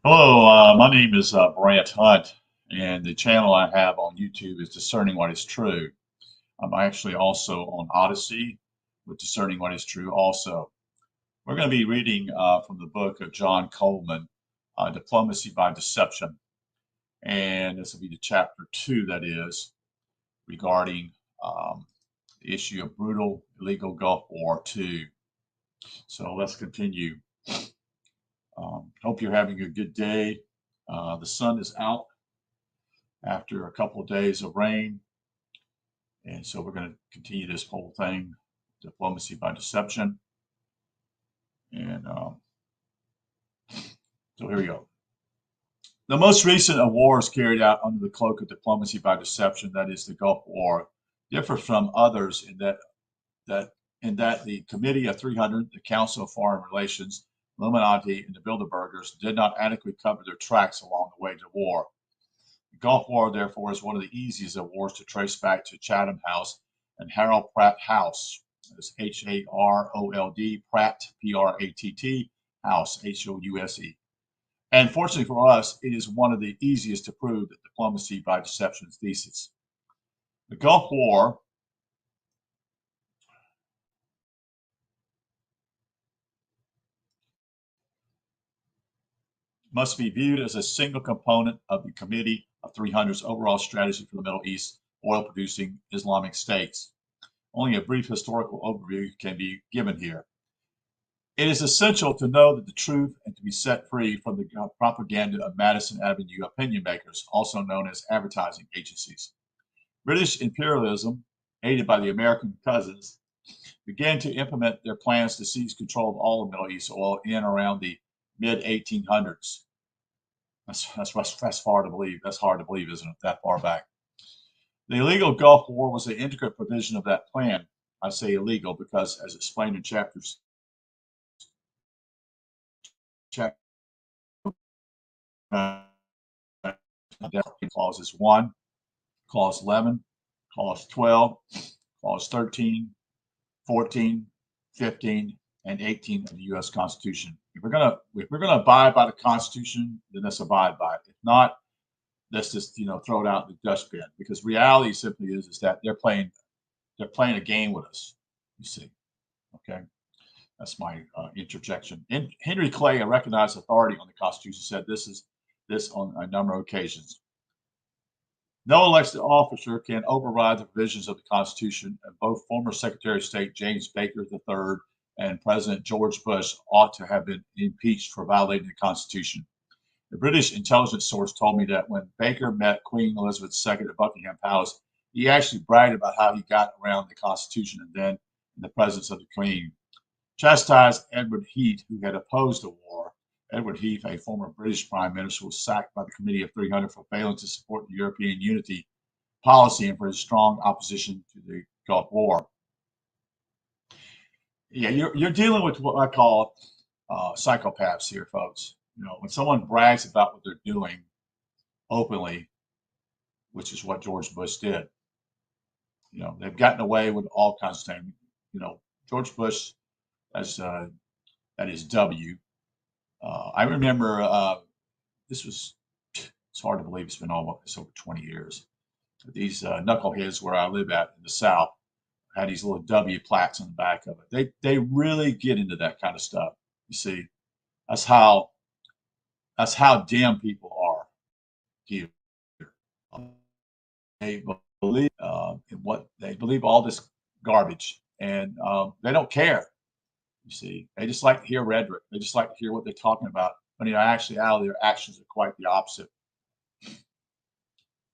Hello, my name is Brant Hunt, and the channel I have on YouTube is Discerning What is True. I'm actually also on Odyssey with Discerning What is True also. We're going to be reading from the book of John Coleman, Diplomacy by Deception. And this will be the chapter 2, that is, regarding the issue of brutal, illegal Gulf War 2. So let's continue. Hope you're having a good day. The sun is out after a couple of days of rain. And so we're going to continue this whole thing, diplomacy by deception. And so here we go. The most recent of wars carried out under the cloak of diplomacy by deception, that is the Gulf War, differ from others in that the Committee of 300, the Council of Foreign Relations, Illuminati, and the Bilderbergers did not adequately cover their tracks along the way to war. The Gulf War, therefore, is one of the easiest of wars to trace back to Chatham House and Harold Pratt House. That's Harold Pratt, Pratt, House, House. And fortunately for us, it is one of the easiest to prove that diplomacy by deception thesis. The Gulf War must be viewed as a single component of the Committee of 300's overall strategy for the Middle East oil-producing Islamic states. Only a brief historical overview can be given here. It is essential to know the truth and to be set free from the propaganda of Madison Avenue opinion makers, also known as advertising agencies. British imperialism, aided by the American cousins, began to implement their plans to seize control of all of Middle East oil in around the mid-1800s. That's hard to believe. That's hard to believe, isn't it? That far back. The illegal Gulf War was an intricate provision of that plan. I say illegal because, as explained in chapters clauses 1, clause 11, clause 12, clause 13, 14, 15, and 18 of the U.S. Constitution. If we're gonna abide by the Constitution, then let's abide by it. If not, let's just throw it out in the dustbin. Because reality simply is that they're playing a game with us. You see, okay. That's my interjection. And Henry Clay, a recognized authority on the Constitution, said this on a number of occasions. No elected officer can override the provisions of the Constitution, and both former Secretary of State James Baker III and President George Bush ought to have been impeached for violating the Constitution. The British intelligence source told me that when Baker met Queen Elizabeth II at Buckingham Palace, he actually bragged about how he got around the Constitution and then, in the presence of the Queen, chastised Edward Heath, who had opposed the war. Edward Heath, a former British Prime Minister, was sacked by the Committee of 300 for failing to support the European unity policy and for his strong opposition to the Gulf War. Yeah, you're dealing with what I call psychopaths here, folks. When someone brags about what they're doing openly, which is what George Bush did, they've gotten away with all kinds of things. George Bush, that is W. I remember it's hard to believe it's been almost over 20 years. These knuckleheads where I live at in the South had these little W plaques on the back of it. They really get into that kind of stuff. You see, that's how damn people are here. They believe in what they believe, all this garbage, and they don't care. You see, they just like to hear rhetoric. They just like to hear what they're talking about. But in actuality, their actions are quite the opposite.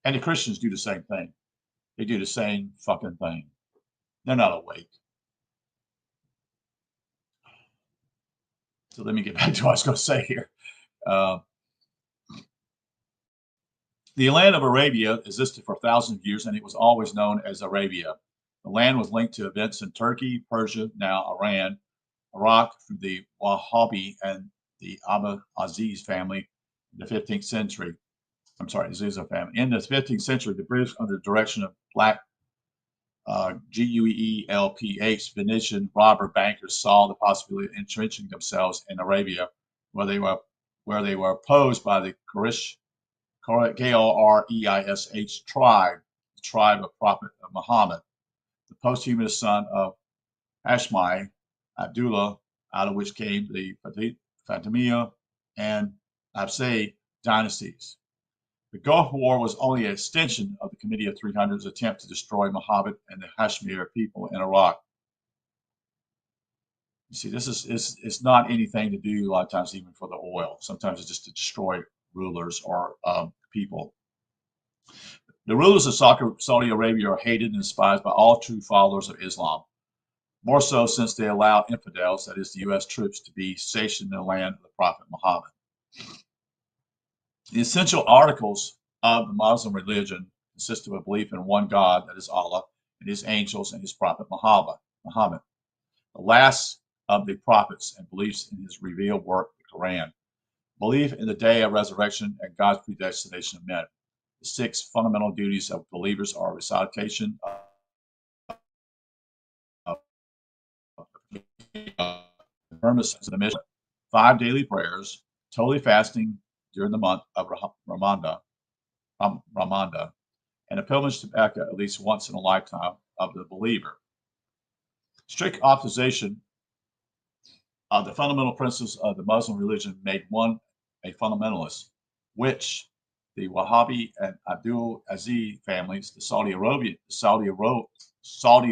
And the Christians do the same thing. They do the same fucking thing. They're not awake. So let me get back to what I was going to say here. The land of Arabia existed for thousands of years, and it was always known as Arabia. The land was linked to events in Turkey, Persia, now Iran, Iraq, through the Wahhabi and the Aziz family in the 15th century. I'm sorry, Aziza family. In the 15th century, the British, under the direction of black Guelph Venetian robber bankers, saw the possibility of entrenching themselves in Arabia, where they were where they were opposed by the Quraysh, K-O-R-E-I-S-H tribe, the tribe of Prophet Muhammad, the posthumous son of Hashmi, Abdullah, out of which came the Fatimiyya and Abbasid dynasties. The Gulf War was only an extension of the Committee of 300's attempt to destroy Muhammad and the Hashemite people in Iraq. You see, this is it's not anything to do a lot of times even for the oil. Sometimes it's just to destroy rulers or people. The rulers of Saudi Arabia are hated and despised by all true followers of Islam, more so since they allow infidels, that is the U.S. troops, to be stationed in the land of the Prophet Muhammad. The essential articles of the Muslim religion consist of a belief in one God, that is Allah, and his angels and his prophet Muhammad, the last of the prophets, and beliefs in his revealed work, the Quran. Belief in the day of resurrection and God's predestination of men. The 6 fundamental duties of believers are recitation of the mission, 5 daily prayers, totally fasting during the month of Ramadan, and a pilgrimage to Mecca at least once in a lifetime of the believer. Strict opposition of the fundamental principles of the Muslim religion made one a fundamentalist, which the Wahhabi and Abdul Aziz families, the Saudi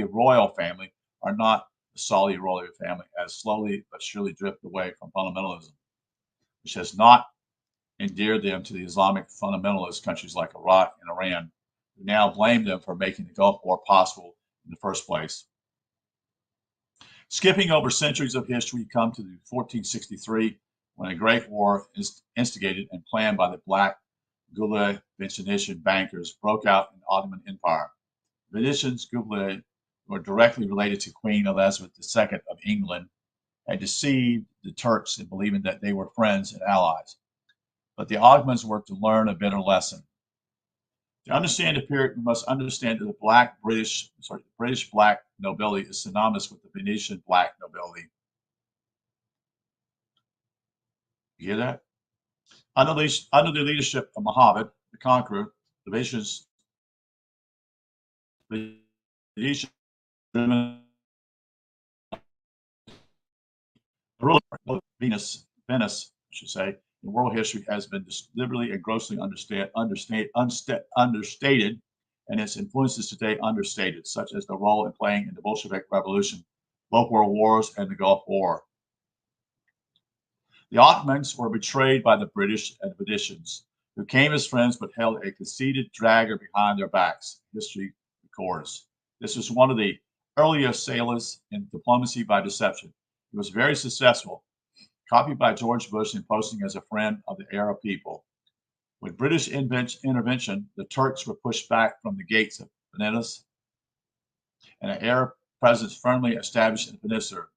royal family, are not the Saudi royal family, as slowly but surely drift away from fundamentalism, which has not endeared them to the Islamic fundamentalist countries like Iraq and Iran, who now blame them for making the Gulf War possible in the first place. Skipping over centuries of history, we come to 1463, when a great war is instigated and planned by the Black Gullah Venetian bankers broke out in the Ottoman Empire. Venetians, Gullah, were directly related to Queen Elizabeth II of England, had deceived the Turks in believing that they were friends and allies. But the Ottomans were to learn a bitter lesson. To understand the period, we must understand that the British black nobility is synonymous with the Venetian black nobility. You hear that? Under the leadership of Muhammad, the conqueror, the Venetians Venice, I should say, in world history has been deliberately and grossly understated, and its influences today understated, such as the role in playing in the Bolshevik Revolution, both world wars, and the Gulf War. The Ottomans were betrayed by the British and Venetians, who came as friends but held a conceited dragger behind their backs, history records. This was one of the earliest sailors in diplomacy by deception. He was very successful, copied by George Bush and posing as a friend of the Arab people. With British intervention, the Turks were pushed back from the gates of Venice, and an Arab presence firmly established in the peninsula.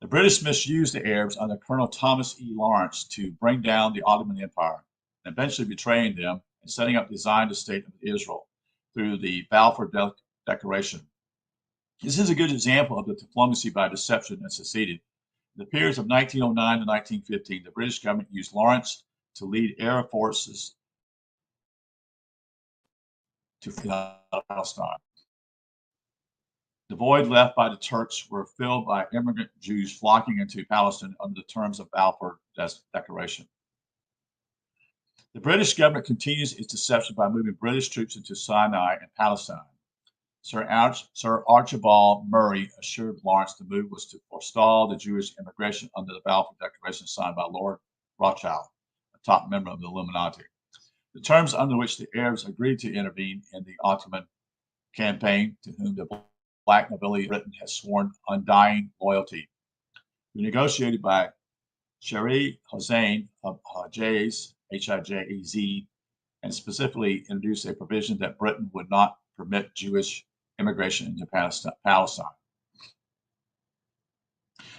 The British misused the Arabs under Colonel Thomas E. Lawrence to bring down the Ottoman Empire, and eventually betraying them and setting up the Zionist state of Israel through the Balfour Declaration. This is a good example of the diplomacy by deception that succeeded. In the periods of 1909 to 1915, the British government used Lawrence to lead Arab forces to Palestine. The void left by the Turks were filled by immigrant Jews flocking into Palestine under the terms of Balfour Declaration. The British government continues its deception by moving British troops into Sinai and Palestine. Sir Archibald Murray assured Lawrence the move was to forestall the Jewish immigration under the Balfour Declaration signed by Lord Rothschild, a top member of the Illuminati. The terms under which the Arabs agreed to intervene in the Ottoman campaign, to whom the black nobility of Britain has sworn undying loyalty, were negotiated by Sherry Hossein of Hijaz, H-I-J-E-Z, and specifically introduced a provision that Britain would not permit Jewish immigration into Palestine.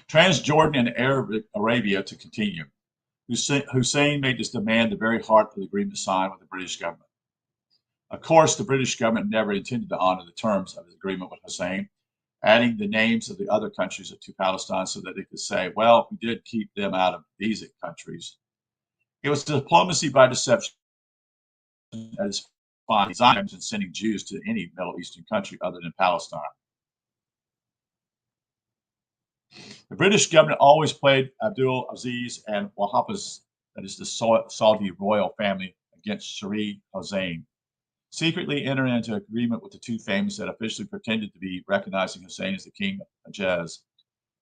Transjordan and Arabia to continue. Hussein made this demand the very heart of the agreement signed with the British government. Of course, the British government never intended to honor the terms of his agreement with Hussein, adding the names of the other countries to Palestine so that they could say, well, we did keep them out of these countries. It was diplomacy by deception at its finest, in sending Jews to any Middle Eastern country other than Palestine. The British government always played Abdul Aziz and Wahhab's, that is the Saudi royal family, against Sharif Hussein, secretly entering into agreement with the two families that officially pretended to be recognizing Hussein as the king of Hejaz,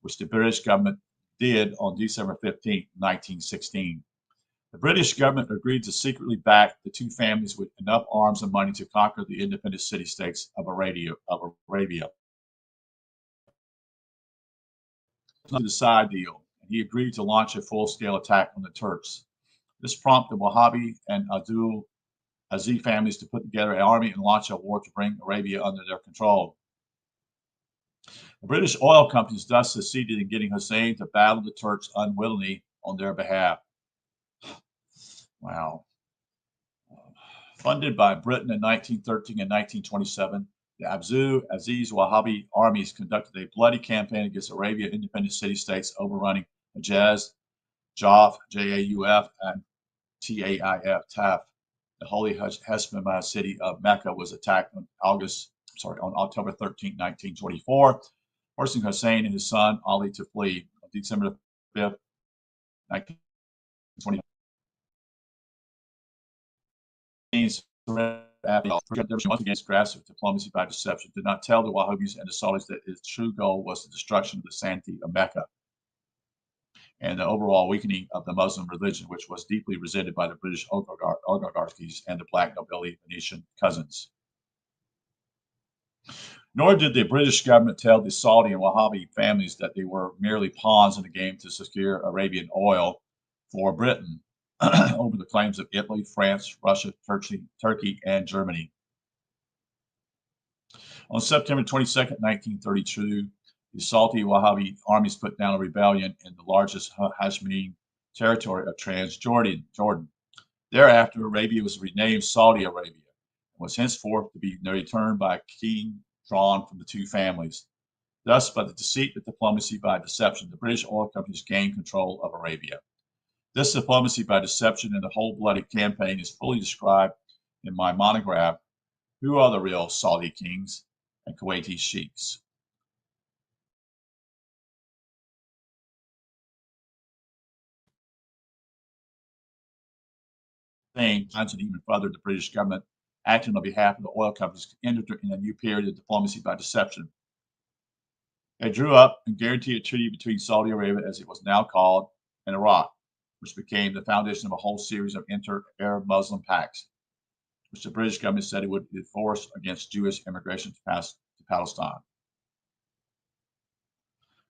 which the British government did on December 15, 1916. The British government agreed to secretly back the two families with enough arms and money to conquer the independent city-states of Arabia. The side deal, and he agreed to launch a full-scale attack on the Turks. This prompted the Wahhabi and Abdul Aziz families to put together an army and launch a war to bring Arabia under their control. The British oil companies thus succeeded in getting Hussein to battle the Turks unwillingly on their behalf. Wow. Funded by Britain in 1913 and 1927, the Abdul Aziz Wahhabi armies conducted a bloody campaign against Arabia independent city-states overrunning Hejaz, Jauf, Jauf, and Taif. The holy Hashemite city of Mecca was attacked on October 13, 1924, forcing Hussein and his son Ali to flee. On December 5th, 1920. Once again, grasped diplomacy by deception, did not tell the Wahhabis and the Saudis that its true goal was the destruction of the sanctity of Mecca and the overall weakening of the Muslim religion, which was deeply resented by the British oligarchies and the black nobility Venetian cousins. Nor did the British government tell the Saudi and Wahhabi families that they were merely pawns in the game to secure Arabian oil for Britain over the claims of Italy, France, Russia, Turkey, and Germany. On September 22, 1932, the Saudi Wahhabi armies put down a rebellion in the largest Hashemite territory of Transjordan. Thereafter, Arabia was renamed Saudi Arabia and was henceforth to be returned by a king drawn from the two families. Thus, by the deceit of diplomacy by deception, the British oil companies gained control of Arabia. This diplomacy by deception and the whole-blooded campaign is fully described in my monograph, Who Are the Real Saudi Kings and Kuwaiti Sheiks? And even further, the British government, acting on behalf of the oil companies, entered in a new period of diplomacy by deception. They drew up and guaranteed a treaty between Saudi Arabia, as it was now called, and Iraq, which became the foundation of a whole series of inter-Arab Muslim pacts, which the British government said it would enforce against Jewish immigration to Palestine.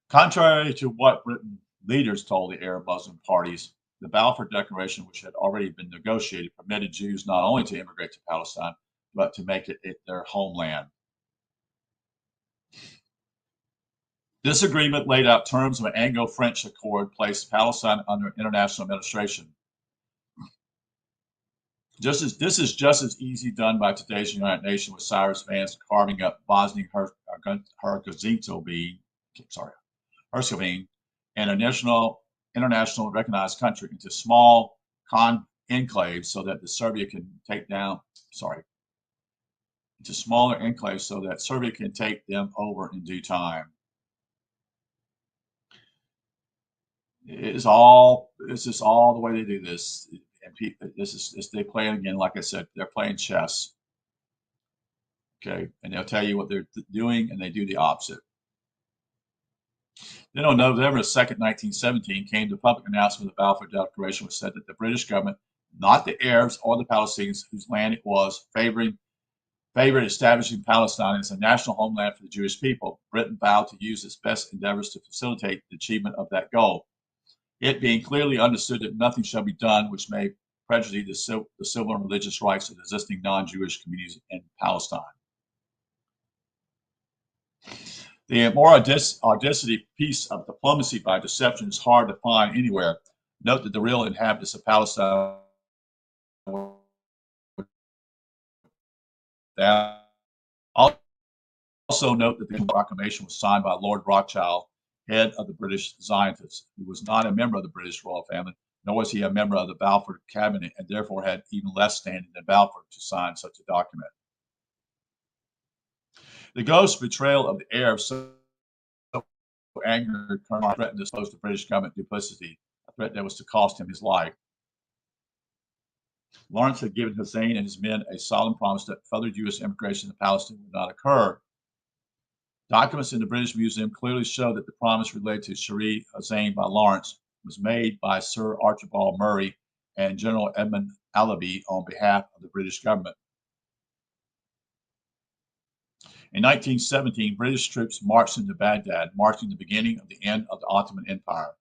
Contrary to what Britain leaders told the Arab Muslim parties, the Balfour Declaration, which had already been negotiated, permitted Jews not only to immigrate to Palestine, but to make it their homeland. This agreement laid out terms of an Anglo-French accord, placed Palestine under international administration. This is just as easy done by today's United Nations, with Cyrus Vance carving up Bosnia-Herzegovina, and an international recognized country into small enclaves so that Serbia can take them over in due time. It's just all the way they do this. And they play again, like I said, they're playing chess. Okay, and they'll tell you what they're doing, and they do the opposite. Then on November 2nd, 1917, came the public announcement of the Balfour Declaration, which said that the British government, not the Arabs or the Palestinians whose land it was, favored establishing Palestine as a national homeland for the Jewish people. Britain vowed to use its best endeavors to facilitate the achievement of that goal, it being clearly understood that nothing shall be done which may prejudice the civil and religious rights of the existing non-Jewish communities in Palestine. The more audacity piece of diplomacy by deception is hard to find anywhere. Note that the real inhabitants of Palestine were Also note that the proclamation was signed by Lord Rothschild, head of the British Zionists, who was not a member of the British royal family, nor was he a member of the Balfour cabinet, and therefore had even less standing than Balfour to sign such a document. The ghost betrayal of the heir of so angered Colonel threatened to expose the British government duplicity, a threat that was to cost him his life. Lawrence had given Hussein and his men a solemn promise that further U.S. immigration to Palestine would not occur. Documents in the British Museum clearly show that the promise related to Sharif Hussein by Lawrence was made by Sir Archibald Murray and General Edmund Allaby on behalf of the British government. In 1917, British troops marched into Baghdad, marking the beginning of the end of the Ottoman Empire.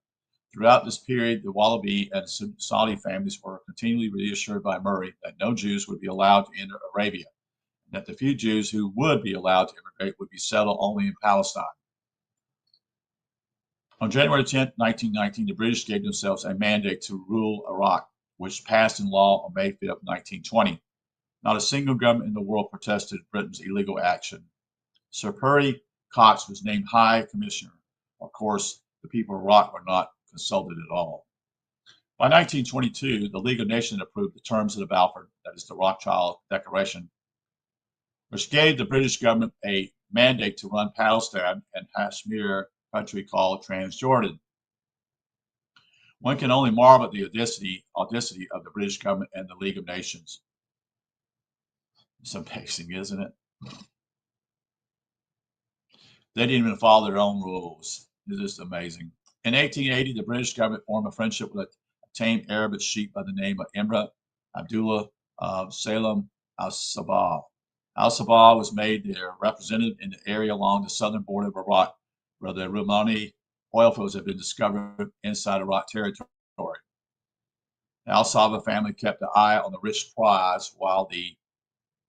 Throughout this period, the Wallaby and Saudi families were continually reassured by Murray that no Jews would be allowed to enter Arabia, and that the few Jews who would be allowed to immigrate would be settled only in Palestine. On January 10, 1919, the British gave themselves a mandate to rule Iraq, which passed in law on May 5, 1920. Not a single government in the world protested Britain's illegal action. Sir Perry Cox was named High Commissioner. Of course, the people of Iraq were not consulted at all. By 1922, the League of Nations approved the terms of the Balfour, that is the Rothschild Declaration, which gave the British government a mandate to run Palestine and Kashmir, country called Transjordan. One can only marvel at the audacity of the British government and the League of Nations. It's amazing, isn't it? They didn't even follow their own rules. It's just amazing. In 1880, the British government formed a friendship with a tame Arabic sheep by the name of Imra Abdullah Salem al-Sabah. Al-Sabah was made their representative in the area along the southern border of Iraq, where the Rumani oil fields had been discovered inside Iraq territory. The al-Sabah family kept an eye on the rich prize while the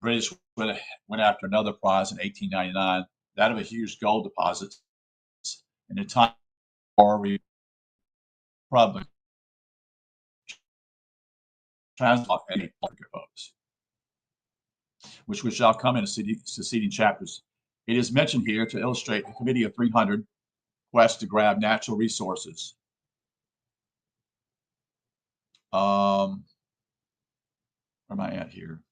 British went after another prize in 1899, that of a huge gold deposit in the time of the Republic. Which we shall come in succeeding chapters. It is mentioned here to illustrate the Committee of 300 quest to grab natural resources. Where am I at here?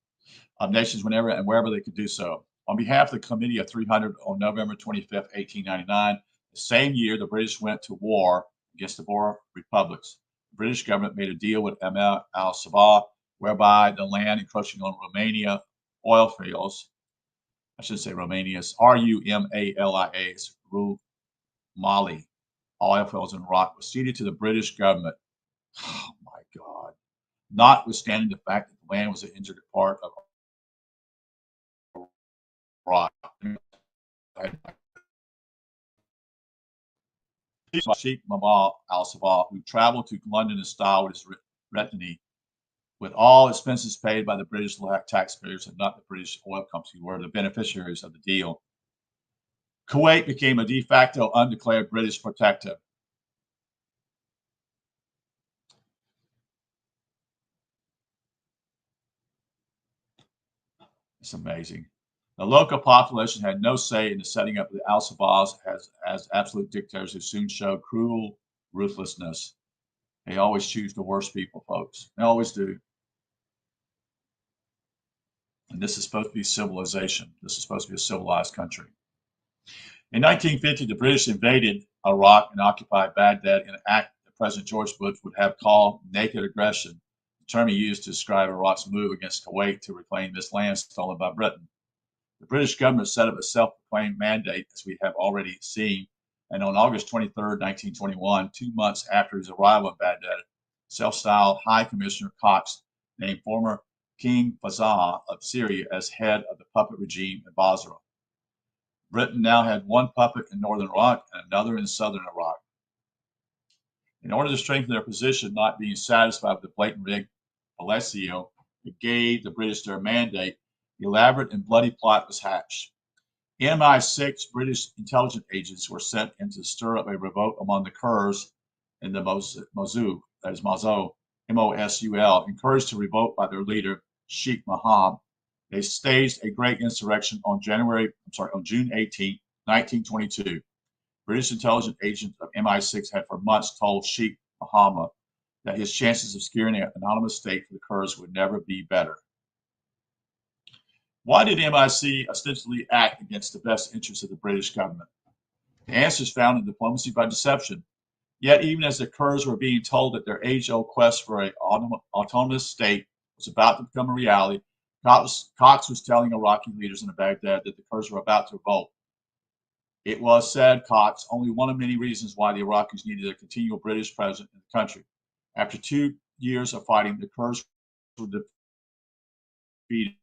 Of nations whenever and wherever they could do so. On behalf of the Committee of 300 on November 25, 1899, the same year the British went to war against the Boer republics. The British government made a deal with Emir al-Sabah, whereby the land encroaching on Romania oil fields, I should say Romania's Rumalia's Rumali oil fields in Iraq was ceded to the British government. Oh my God. Notwithstanding the fact that the land was an injured part of Iraq. Sheikh Mabal al-Sabah, who traveled to London in style with his retinue, with all expenses paid by the British taxpayers and not the British oil companies, who were the beneficiaries of the deal. Kuwait became a de facto undeclared British protectorate. It's amazing. The local population had no say in the setting up of the al-Sabahs as absolute dictators who soon showed cruel ruthlessness. They always choose the worst people, folks. They always do. And this is supposed to be civilization. This is supposed to be a civilized country. In 1950, the British invaded Iraq and occupied Baghdad in an act that President George Bush would have called naked aggression, the term he used to describe Iraq's move against Kuwait to reclaim this land stolen by Britain. The British government set up a self-proclaimed mandate, as we have already seen, and on August 23, 1921, 2 months after his arrival in Baghdad, self-styled High Commissioner Cox named former King Faisal of Syria as head of the puppet regime in Basra. Britain now had one puppet in northern Iraq and another in southern Iraq. In order to strengthen their position, not being satisfied with the blatant rig Alessio that gave the British their mandate, the elaborate and bloody plot was hatched. MI6 British intelligence agents were sent in to stir up a revolt among the Kurds in the Mosul, that is Mosul, M-O-S-U-L, encouraged to revolt by their leader, Sheikh Mohammed They staged a great insurrection on June 18, 1922. British intelligence agents of MI6 had for months told Sheikh Mohammed that his chances of securing an anonymous state for the Kurds would never be better. Why did MI6 ostensibly act against the best interests of the British government? The answer is found in diplomacy by deception. Yet, even as the Kurds were being told that their age-old quest for an autonomous state was about to become a reality, Cox was telling Iraqi leaders in Baghdad that the Kurds were about to revolt. It was, said Cox, only one of many reasons why the Iraqis needed a continual British presence in the country. After 2 years of fighting, the Kurds were defeated.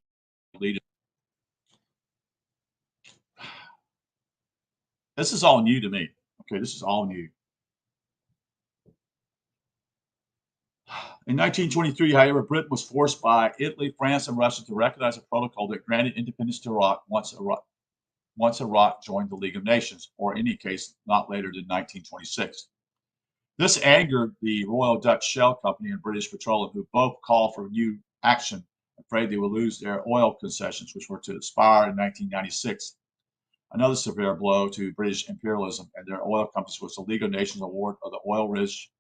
This is all new to me. Okay, this is all new. In 1923, however, Britain was forced by Italy, France, and Russia to recognize a protocol that granted independence to Iraq once Iraq joined the League of Nations, or in any case, not later than 1926. This angered the Royal Dutch Shell Company and British Petroleum, who both called for new action, afraid they would lose their oil concessions, which were to expire in 1996. Another severe blow to British imperialism and their oil companies was the League of Nations award of the oil-rich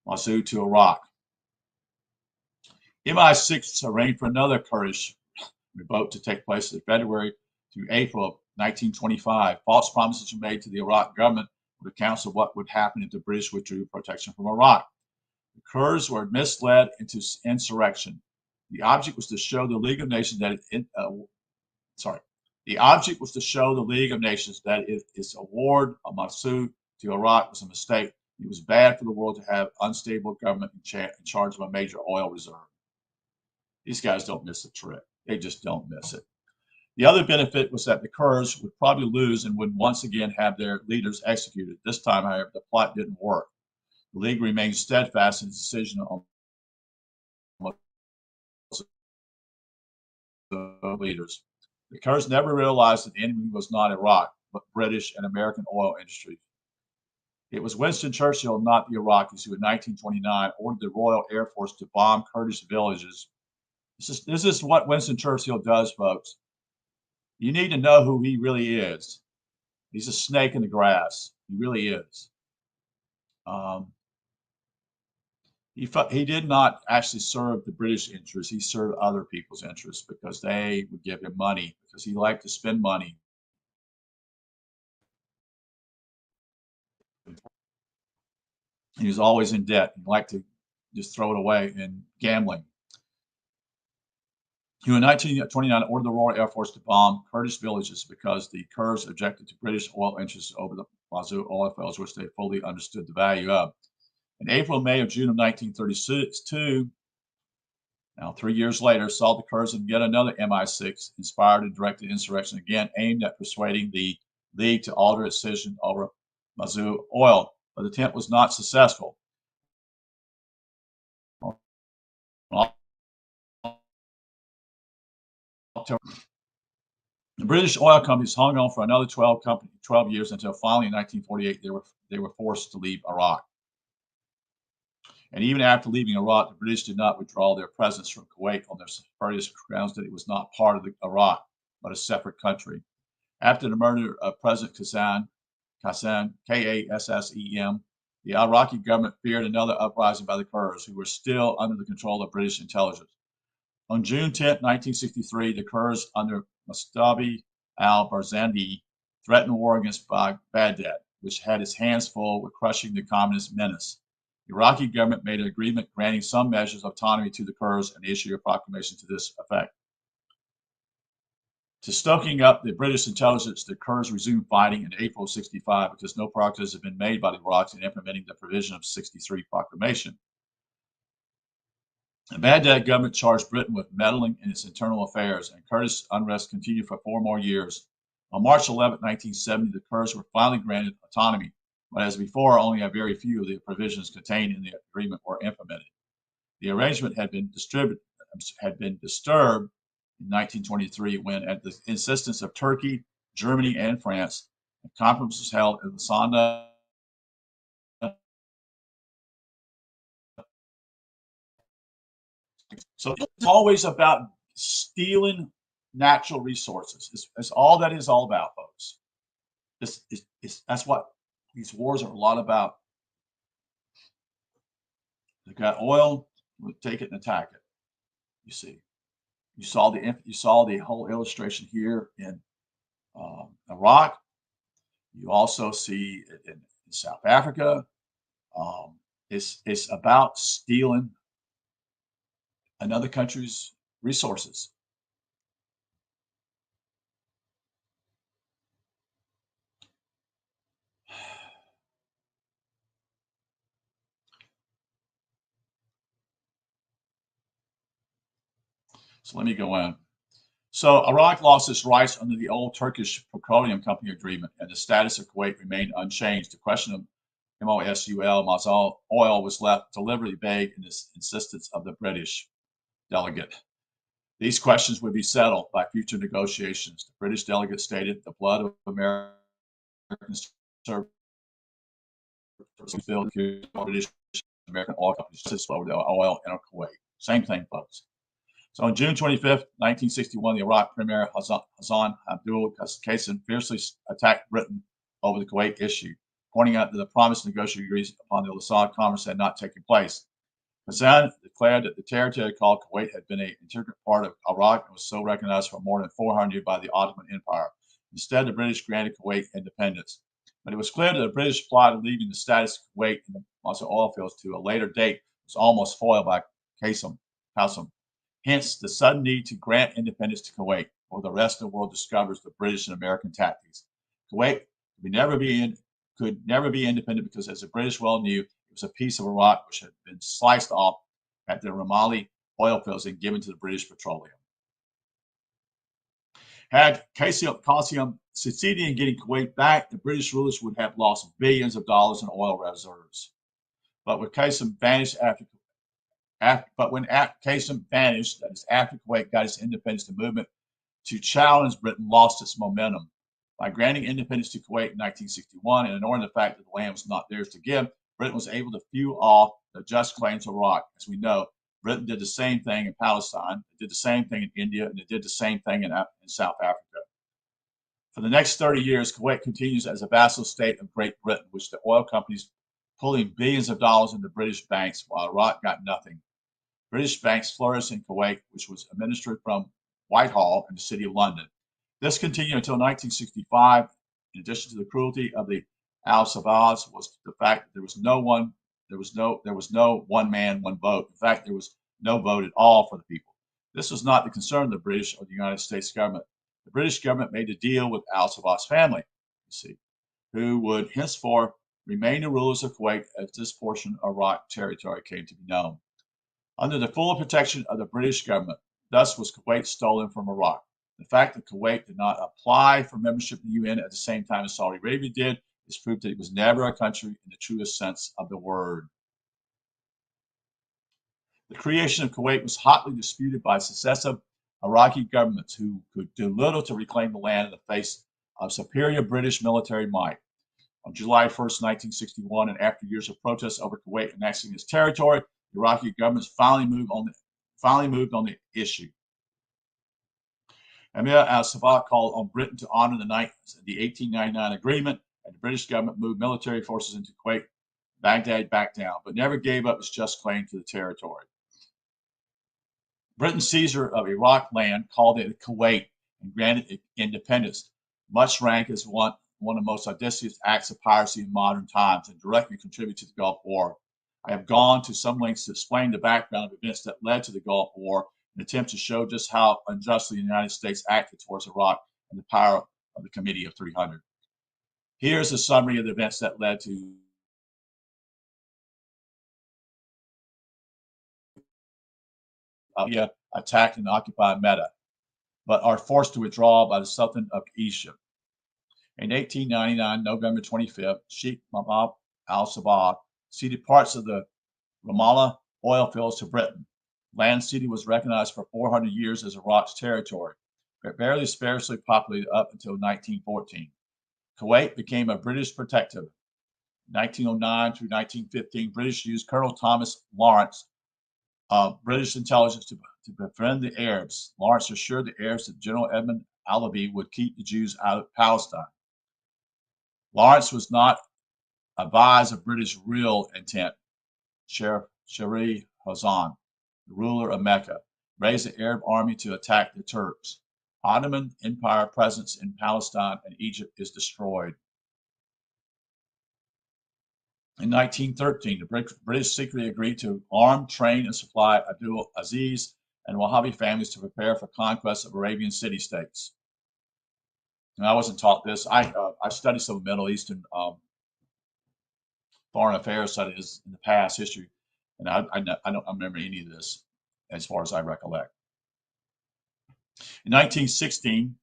Mosul to Iraq. MI6 arranged for another Kurdish revolt to take place in February to April of 1925. False promises were made to the Iraq government with accounts of what would happen if the British withdrew protection from Iraq. The Kurds were misled into insurrection. The object was to show the League of Nations that its award of Mosul to Iraq was a mistake. It was bad for the world to have unstable government in charge of a major oil reserve. These guys don't miss a trick. They just don't miss it. The other benefit was that the Kurds would probably lose and would once again have their leaders executed. This time, however, the plot didn't work. The League remained steadfast in its decision on the leaders. The Kurds never realized that the enemy was not Iraq, but British and American oil industry. It was Winston Churchill, not the Iraqis, who in 1929 ordered the Royal Air Force to bomb Kurdish villages. This is what Winston Churchill does, folks. You need to know who he really is. He's a snake in the grass. He really is. He did not actually serve the British interests. He served other people's interests because they would give him money because he liked to spend money. He was always in debt. He liked to just throw it away in gambling. He in 1929 ordered the Royal Air Force to bomb Kurdish villages because the Kurds objected to British oil interests over the Mosul oil fields, which they fully understood the value of. In April, May, of June of 1932, now 3 years later, saw the Kurds in yet another MI6 inspired and directed insurrection, again aimed at persuading the League to alter its decision over Mosul oil, but the attempt was not successful. The British oil companies hung on for another 12 years until finally in 1948 they were forced to leave Iraq. And even after leaving Iraq, the British did not withdraw their presence from Kuwait on their various grounds that it was not part of Iraq, but a separate country. After the murder of President Qassem, K-A-S-S-E-M, the Iraqi government feared another uprising by the Kurds, who were still under the control of British intelligence. On June 10, 1963, the Kurds under Mustafa al-Barzani threatened war against Baghdad, which had its hands full with crushing the communist menace. The Iraqi government made an agreement granting some measures of autonomy to the Kurds and issued a proclamation to this effect. To stoking up the British intelligence, the Kurds resumed fighting in April of 65 because no progress had been made by the Iraqis in implementing the provision of 63 proclamation. The Baghdad government charged Britain with meddling in its internal affairs, and Kurdish unrest continued for 4 more years. On March 11, 1970, the Kurds were finally granted autonomy, but as before, only a very few of the provisions contained in the agreement were implemented. The arrangement had been disturbed in 1923 when, at the insistence of Turkey, Germany, and France, a conference was held in Lasanda. So it's always about stealing natural resources. It's all that is all about, folks. That's what these wars are a lot about. They got oil, we'll take it and attack it. You see, you saw the whole illustration here in Iraq. You also see it in South Africa. It's about stealing another country's resources. So let me go in. So Iraq lost its rights under the old Turkish Petroleum Company agreement, and the status of Kuwait remained unchanged. The question of Mosul oil was left deliberately vague in the insistence of the British delegate. These questions would be settled by future negotiations. The British delegate stated the blood of American servants filled British American oil companies to flow the oil in Kuwait. Same thing, folks. So on June 25th, 1961, the Iraq Premier Hassan Abdul Qasem fiercely attacked Britain over the Kuwait issue, pointing out that the promised negotiating agreement upon the Al-Assad Conference had not taken place. Hassan declared that the territory called Kuwait had been an integral part of Iraq and was so recognized for more than 400 years by the Ottoman Empire. Instead, the British granted Kuwait independence. But it was clear that the British plot of leaving the status of Kuwait and the Mosul oil fields to a later date was almost foiled by Qasem. Hence, the sudden need to grant independence to Kuwait, while the rest of the world discovers the British and American tactics. Kuwait could never be independent because, as the British well knew, it was a piece of Iraq which had been sliced off at the Ramali oil fields and given to the British Petroleum. Had Qasem succeeded in getting Kuwait back, the British rulers would have lost billions of dollars in oil reserves. But when Qasem vanished Qasem vanished, that is, after Kuwait got its independence, the movement to challenge Britain lost its momentum. By granting independence to Kuwait in 1961 and ignoring the fact that the land was not theirs to give, Britain was able to fuel off the just claims of Iraq. As we know, Britain did the same thing in Palestine, it did the same thing in India, and it did the same thing in South Africa. For the next 30 years, Kuwait continues as a vassal state of Great Britain, which the oil companies pulling billions of dollars into British banks, while Iraq got nothing. British banks flourished in Kuwait, which was administered from Whitehall in the city of London. This continued until 1965. In addition to the cruelty of the Al-Sabads, was the fact that there was no one man, one vote. In fact, there was no vote at all for the people. This was not the concern of the British or the United States government. The British government made a deal with Al-Sabad's family, you see, who would henceforth remain the rulers of Kuwait as this portion of Iraq territory came to be known. Under the full protection of the British government, thus was Kuwait stolen from Iraq. The fact that Kuwait did not apply for membership in the UN at the same time as Saudi Arabia did is proof that it was never a country in the truest sense of the word. The creation of Kuwait was hotly disputed by successive Iraqi governments who could do little to reclaim the land in the face of superior British military might. On July 1st, 1961, and after years of protests over Kuwait annexing its territory, the Iraqi government finally moved on the issue. Amir al-Sabah called on Britain to honor the 1899 agreement, and the British government moved military forces into Kuwait. Baghdad backed down, but never gave up its just claim to the territory. Britain's seizure of Iraq land, called it Kuwait, and granted it independence, must rank as one of the most audacious acts of piracy in modern times and directly contributed to the Gulf War. I have gone to some lengths to explain the background of events that led to the Gulf War in an attempt to show just how unjustly the United States acted towards Iraq and the power of the Committee of 300. Here's a summary of the events that led to attacked and occupied Mecca, but are forced to withdraw by the Sultan of Egypt. In 1899, November 25th, Sheikh Mohammed al-Sabah ceded parts of the Ramallah oil fields to Britain. Land ceded was recognized for 400 years as Iraq's territory, but barely sparsely populated up until 1914. Kuwait became a British protectorate. 1909 through 1915, British used Colonel Thomas Lawrence British intelligence to befriend the Arabs. Lawrence assured the Arabs that General Edmund Allaby would keep the Jews out of Palestine. Lawrence was not advised of British real intent. Sheriff Sharif Hassan, the ruler of Mecca, raised the Arab army to attack the Turks. Ottoman Empire presence in Palestine and Egypt is destroyed. In 1913, the British secretly agreed to arm, train, and supply Abdul Aziz and Wahhabi families to prepare for conquest of Arabian city-states. And I wasn't taught this. I studied some Middle Eastern foreign affairs studies in the past history, and I don't remember any of this as far as I recollect. In 1916,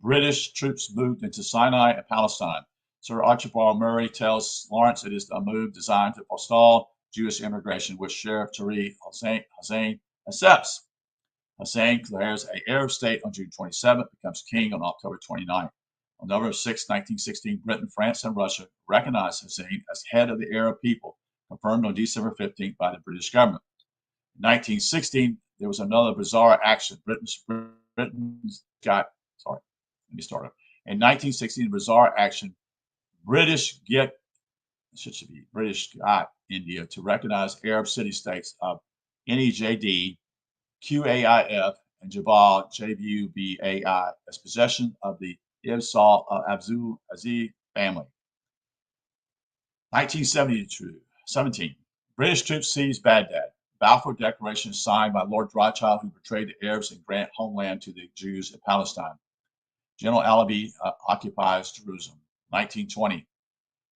British troops moved into Sinai and Palestine. Sir Archibald Murray tells Lawrence it is a move designed to forestall Jewish immigration, which Sheriff Tariq Hussein accepts. Hussein declares an Arab state on June 27th, becomes king on October 29th. On November 6, 1916, Britain, France, and Russia recognized Hussein as head of the Arab people, confirmed on December 15th by the British government. In 1916, there was another bizarre action. Britain's got, sorry, let me start up. In 1916, bizarre action, British got India to recognize Arab city-states of Nejd, Qaif, and Jabal Jbubai as possession of the Abdul Aziz family. 1917, British troops seized Baghdad. Balfour Declaration signed by Lord Rothschild, who betrayed the Arabs and grant homeland to the Jews in Palestine. General Allaby occupies Jerusalem. 1920,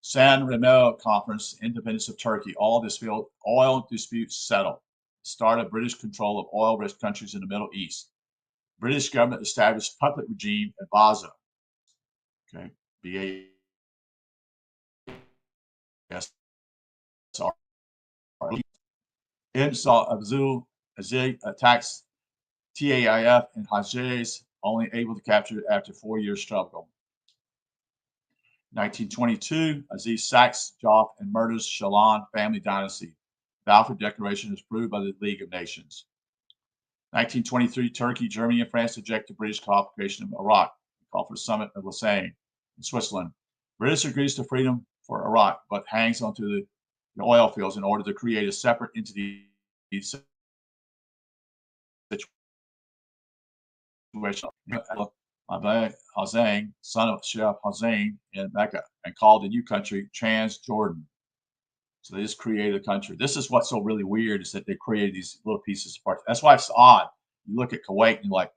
San Remo Conference, independence of Turkey. All oil disputes settled. Start of British control of oil-rich countries in the Middle East. British government established puppet regime in Basra. Okay, B-A-S-R. Abdul Aziz attacks TAIF and Hajjaz, only able to capture it after 4 years struggle. 1922, Aziz sacks Joff and murders Shalan family dynasty. Balfour Declaration is approved by the League of Nations. 1923, Turkey, Germany, and France reject the British cooperation of Iraq. They call for a summit of Lausanne in Switzerland. British agrees to freedom for Iraq, but hangs onto the oil fields in order to create a separate entity situation. Hussein, son of Sheriff Hussein in Mecca, and called the new country Transjordan. So they just created a country. This is what's so really weird is that they created these little pieces apart. That's why it's odd. You look at Kuwait and you're like,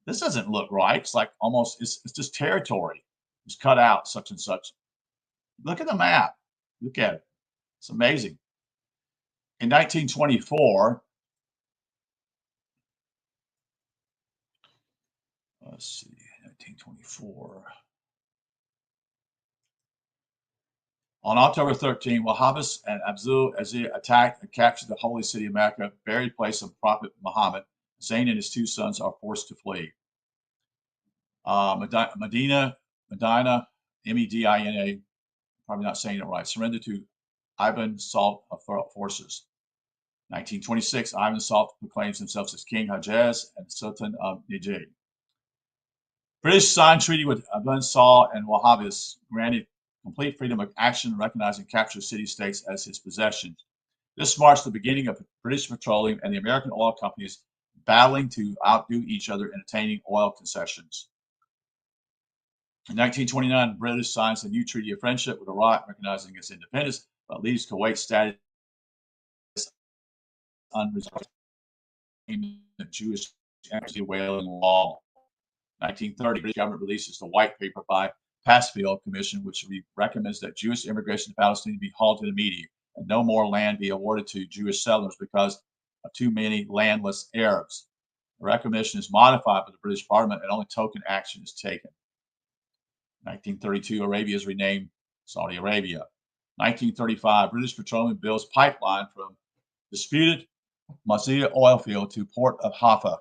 this doesn't look right. It's like almost, it's just territory. It's cut out such and such. Look at the map. Look at it. It's amazing. In 1924, let's see, 1924. On October 13, Wahhabis and Abdul Aziz attacked and captured the holy city of Mecca, buried place of Prophet Muhammad. Zayn and his two sons are forced to flee. Medina, Medina, probably not saying it right, surrendered to Ibn Salt forces. 1926, Ibn Salt proclaims himself as King Hajjaz and Sultan of Najd. British signed treaty with Ibn Salt and Wahhabis, granted complete freedom of action, recognizing captured city-states as his possessions. This marks the beginning of British petroleum and the American oil companies battling to outdo each other in attaining oil concessions. In 1929, the British signs a new treaty of friendship with Iraq, recognizing its independence, but leaves Kuwait's status unresolved in the Jewish whaling law. 1930, the British government releases the white paper by Pasfield Commission, which recommends that Jewish immigration to Palestine be halted immediately and no more land be awarded to Jewish settlers because of too many landless Arabs. The recommendation is modified by the British Parliament and only token action is taken. 1932, Arabia is renamed Saudi Arabia. 1935, British Petroleum builds pipeline from disputed Masia oil field to port of Haifa.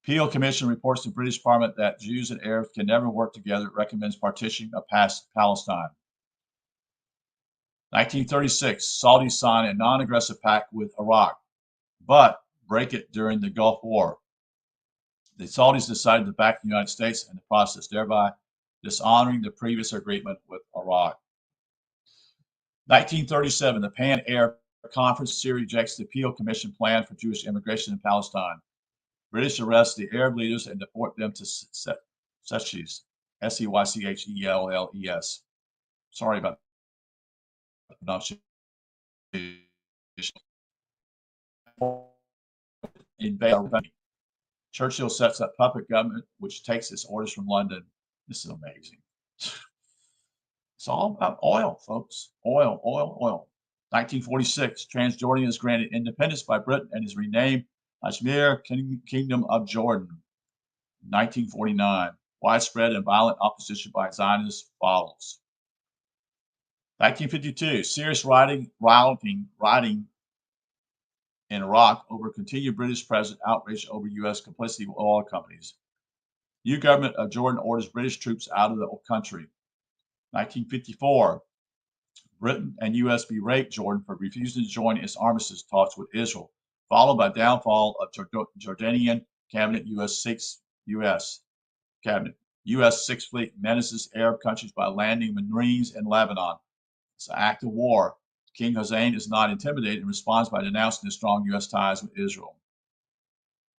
Peel Commission reports to British Parliament that Jews and Arabs can never work together. It recommends partitioning of Palestine. 1936, Saudis sign a non-aggressive pact with Iraq. but break it during the Gulf War. The Saudis decided to back the United States in the process, thereby dishonoring the previous agreement with Iraq. 1937, the Pan-Arab Conference Syria rejects the Peel Commission plan for Jewish immigration in Palestine. British arrest the Arab leaders and deport them to Seychelles, Seychelles. Sorry about the pronunciation. Churchill sets up puppet government, which takes its orders from London. This is amazing. It's all about oil, folks. Oil, oil, oil. 1946, Transjordan is granted independence by Britain and is renamed Ajmer Kingdom of Jordan. 1949, widespread and violent opposition by Zionists follows. 1952, serious rioting in Iraq over continued British presence outrage over U.S. complicity with oil companies. New government of Jordan orders British troops out of the country. 1954, Britain and U.S. berate Jordan for refusing to join its armistice talks with Israel, followed by downfall of Jordanian cabinet. U.S. cabinet. U.S. Sixth Fleet menaces Arab countries by landing Marines in Lebanon. It's an act of war. King Hussein is not intimidated and responds by denouncing the strong U.S. ties with Israel.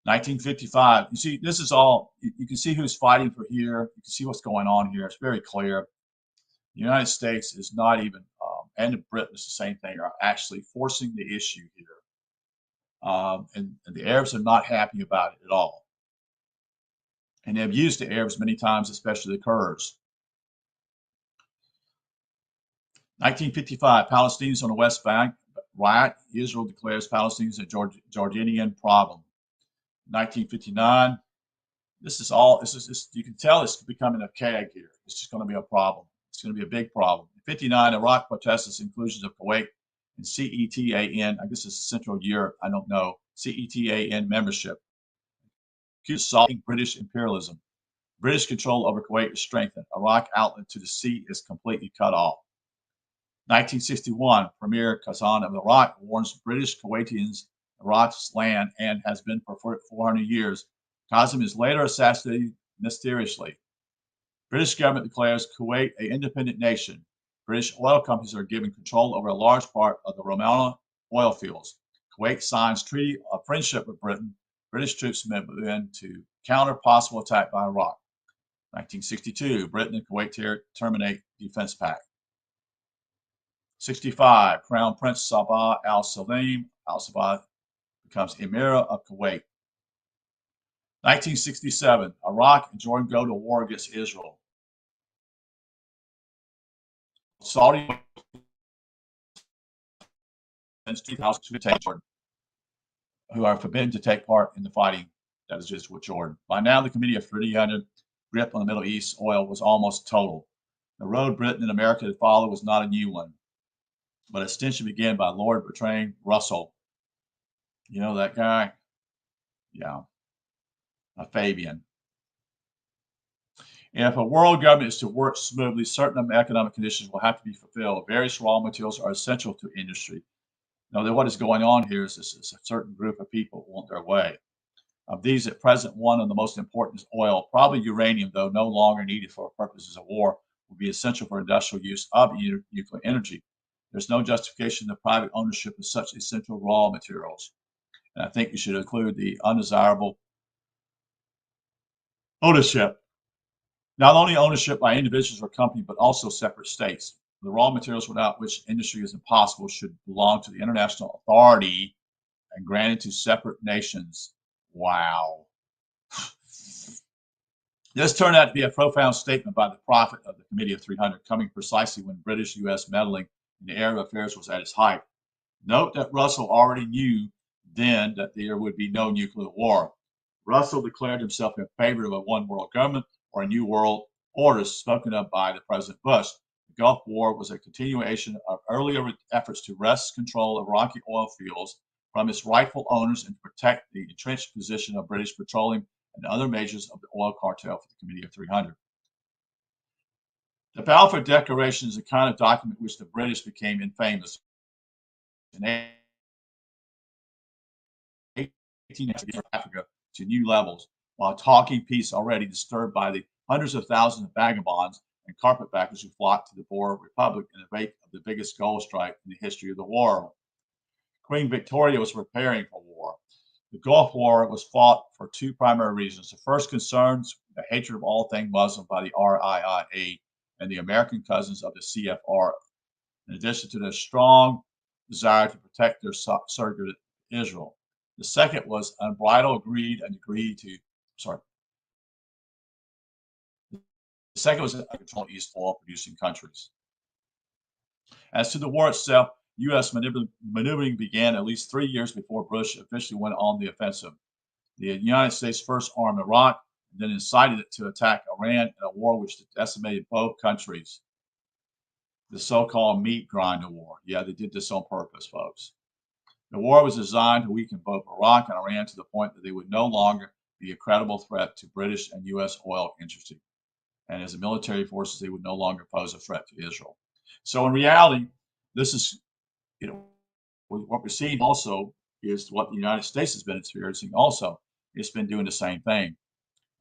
1955. You see, this is all, you can see who's fighting for here. You can see what's going on here. It's very clear. The United States is not even, and Britain is the same thing, are actually forcing the issue here. And the Arabs are not happy about it at all. And they've used the Arabs many times, especially the Kurds. 1955, Palestinians on the West Bank riot. Israel declares Palestinians a Jordanian problem. 1959, this is you can tell it's becoming a keg here. It's just going to be a problem. It's going to be a big problem. In 59, Iraq protests the inclusion of Kuwait in CETAN. I guess it's Central Europe. I don't know. CETAN membership. Assaulting British imperialism. British control over Kuwait is strengthened. Iraq outlet to the sea is completely cut off. 1961, Premier Kazan of Iraq warns British Kuwaitians Iraq's land and has been for 400 years. Kazim is later assassinated mysteriously. British government declares Kuwait an independent nation. British oil companies are given control over a large part of the Ramallah oil fields. Kuwait signs treaty of friendship with Britain. British troops move in to counter possible attack by Iraq. 1962, Britain and Kuwait terminate defense pact. 65, Crown Prince Sabah al-Salim al-Sabah becomes Emir of Kuwait. 1967, Iraq and Jordan go to war against Israel. Saudi since 2002 Jordan, who are forbidden to take part in the fighting that is just with Jordan. By now, the Committee of 300 grip on the Middle East oil was almost total. The road Britain and America had followed was not a new one, but extension began by Lord Bertrand Russell. You know that guy? Yeah, a Fabian. And if a world government is to work smoothly, certain economic conditions will have to be fulfilled. Various raw materials are essential to industry. Now, what is going on here is this is a certain group of people want their way. Of these, at present, one of the most important is oil. Probably uranium, though no longer needed for purposes of war, will be essential for industrial use of nuclear energy. There's no justification of private ownership of such essential raw materials. And I think you should include the undesirable ownership. Not only ownership by individuals or companies, but also separate states. The raw materials without which industry is impossible should belong to the international authority and granted to separate nations. Wow. This turned out to be a profound statement by the prophet of the Committee of 300, coming precisely when British-U.S. meddling in the Arab affairs was at its height. Note that Russell already knew then that there would be no nuclear war. Russell declared himself in favor of a one world government or a new world order spoken of by the President Bush. The Gulf War was a continuation of earlier efforts to wrest control of Iraqi oil fields from its rightful owners and to protect the entrenched position of British Petroleum and other majors of the oil cartel for the Committee of 300. The Balfour Declaration is the kind of document which the British became infamous. In Africa to new levels, while talking peace already disturbed by the hundreds of thousands of vagabonds and carpetbaggers who flocked to the Boer Republic in the wake of the biggest gold strike in the history of the world. Queen Victoria was preparing for war. The Gulf War was fought for two primary reasons. The first concerns the hatred of all things Muslim by the RIIA and the American cousins of the CFR, in addition to their strong desire to protect their surrogate Israel. The second was unbridled greed and the second was control East oil producing countries. As to the war itself, U.S. maneuvering began at least 3 years before Bush officially went on the offensive. The United States first armed Iraq and then incited it to attack Iran in a war which decimated both countries. The so-called meat grinder war. Yeah, they did this on purpose, folks. The war was designed to weaken both Iraq and Iran to the point that they would no longer be a credible threat to British and U.S. oil interests. And as a military forces, they would no longer pose a threat to Israel. So in reality, this is, what we're seeing also is what the United States has been experiencing also. It's been doing the same thing